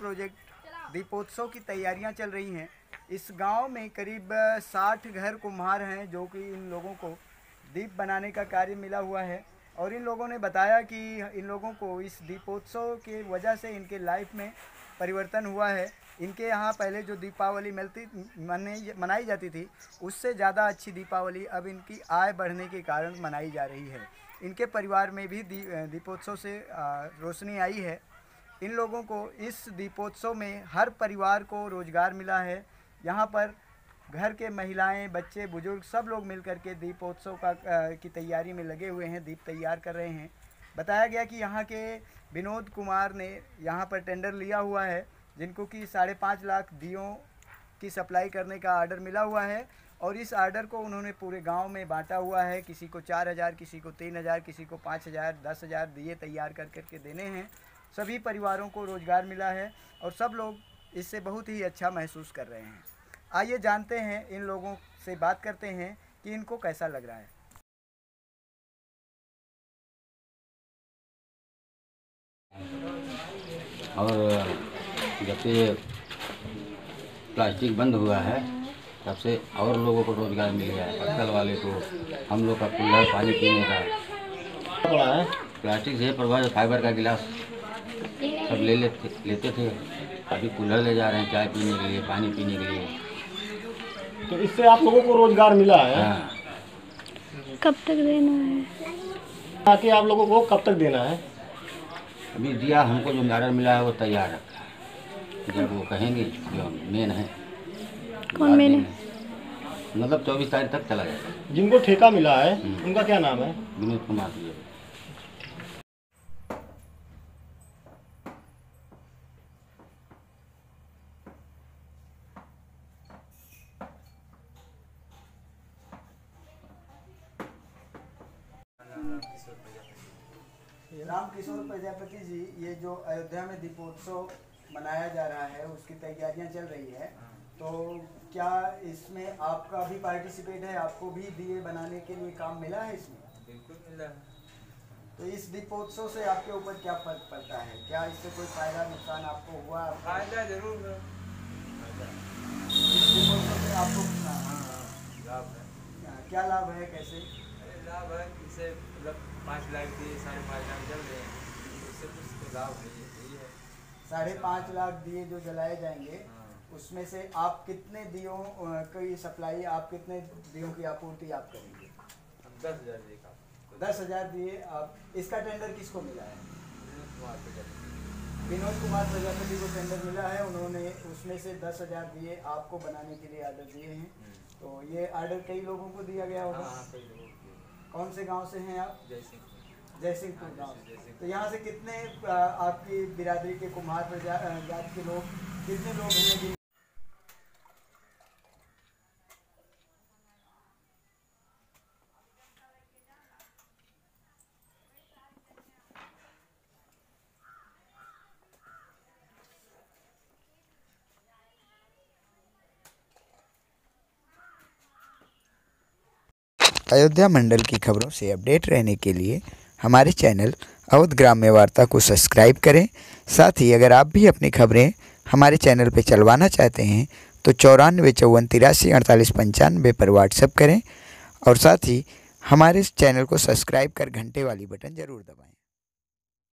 Project दीपोत्सव की तैयारियां चल रही हैं। इस गांव में करीब 60 घर कुम्हार हैं जो कि इन लोगों को दीप बनाने का कार्य मिला हुआ है। और इन लोगों ने बताया कि इन लोगों को इस दीपोत्सव की वजह से इनके लाइफ में परिवर्तन हुआ है। इनके यहाँ पहले जो दीपावली मनाई जाती थी उससे ज़्यादा अच्छी दीपावली अब इनकी आय बढ़ने के कारण मनाई जा रही है। इनके परिवार में भी दीपोत्सव से रोशनी आई है। इन लोगों को इस दीपोत्सव में हर परिवार को रोज़गार मिला है। यहाँ पर घर के महिलाएं, बच्चे, बुजुर्ग सब लोग मिलकर के दीपोत्सव की तैयारी में लगे हुए हैं, दीप तैयार कर रहे हैं। बताया गया कि यहाँ के विनोद कुमार ने यहाँ पर टेंडर लिया हुआ है जिनको कि 5.5 लाख दियों की सप्लाई करने का आर्डर मिला हुआ है। और इस आर्डर को उन्होंने पूरे गांव में बांटा हुआ है। किसी को 4,000, किसी को 3,000, किसी को 5,000, 10,000 दिए तैयार करके देने हैं। सभी परिवारों को रोज़गार मिला है और सब लोग इससे बहुत ही अच्छा महसूस कर रहे हैं। आइए जानते हैं, इन लोगों से बात करते हैं कि इनको कैसा लग रहा है। और जब से प्लास्टिक बंद हुआ है तब से और लोगों को रोज़गार मिल गया है। पत्तल वाले को, हम लोग का कुल्हड़ पानी पीने का बड़ा है। प्लास्टिक से प्रभाव फाइबर का गिलास सब लेते थे, अभी कुल्हड़ ले जा रहे हैं चाय पीने के लिए, पानी पीने के लिए। तो इससे आप लोगों को रोज़गार मिला है। हाँ। कब तक देना है? ताकि आप लोगों को कब तक देना है? अभी दिया, हमको जो ऑर्डर मिला है वो तैयार रखा है। जब वो कहेंगे जो मेन है, कौन मेन है? मतलब 24 तारीख तक चला जाएगा। जिनको ठेका मिला है उनका क्या नाम है? विनोद कुमार जी। रामकिशोर प्रजापति जी, ये जो अयोध्या में दीपोत्सव मनाया जा रहा है उसकी तैयारियां चल रही है, तो क्या इसमें आपका भी पार्टिसिपेट है? आपको भी दिए बनाने के लिए काम मिला है इसमें? बिल्कुल मिला है। तो इस दीपोत्सव से आपके ऊपर क्या फर्क पड़ता है? क्या इससे कोई फायदा नुकसान आपको हुआ? फायदा जरूर है। इस दीपोत्सव से आपको लाभ है। क्या लाभ है? कैसे लाभ है? इससे मतलब 5 लाख दिए, 5.5 लाख जल रहे हैं, इससे कुछ तो लाभ है। यही है 5.5 लाख दिए जो जलाए जाएंगे, उसमें से आप कितने दियों की सप्लाई, आप कितने दियों की आपूर्ति आप करेंगे? हम 10,000 दिए का। 10,000 दिए आप। इसका टेंडर किसको मिला है? विनोद कुमार प्रजापति को टेंडर मिला है। उन्होंने उसमें से 10,000 दिए आपको बनाने के लिए आर्डर दिए हैं। तो ये आर्डर कई लोगों को दिया गया होगा। हाँ, कई लोगों को। कौन से गांव से हैं आप? जयसिंहपुर गांव। तो यहाँ से कितने आपकी बिरादरी के कुम्हार जाति के लोग, कितने लोग हैं? अयोध्या मंडल की खबरों से अपडेट रहने के लिए हमारे चैनल अवध ग्राम्य वार्ता को सब्सक्राइब करें। साथ ही अगर आप भी अपनी खबरें हमारे चैनल पर चलवाना चाहते हैं तो 94 54 83 48 95 पर व्हाट्सएप करें। और साथ ही हमारे चैनल को सब्सक्राइब कर घंटे वाली बटन ज़रूर दबाएं।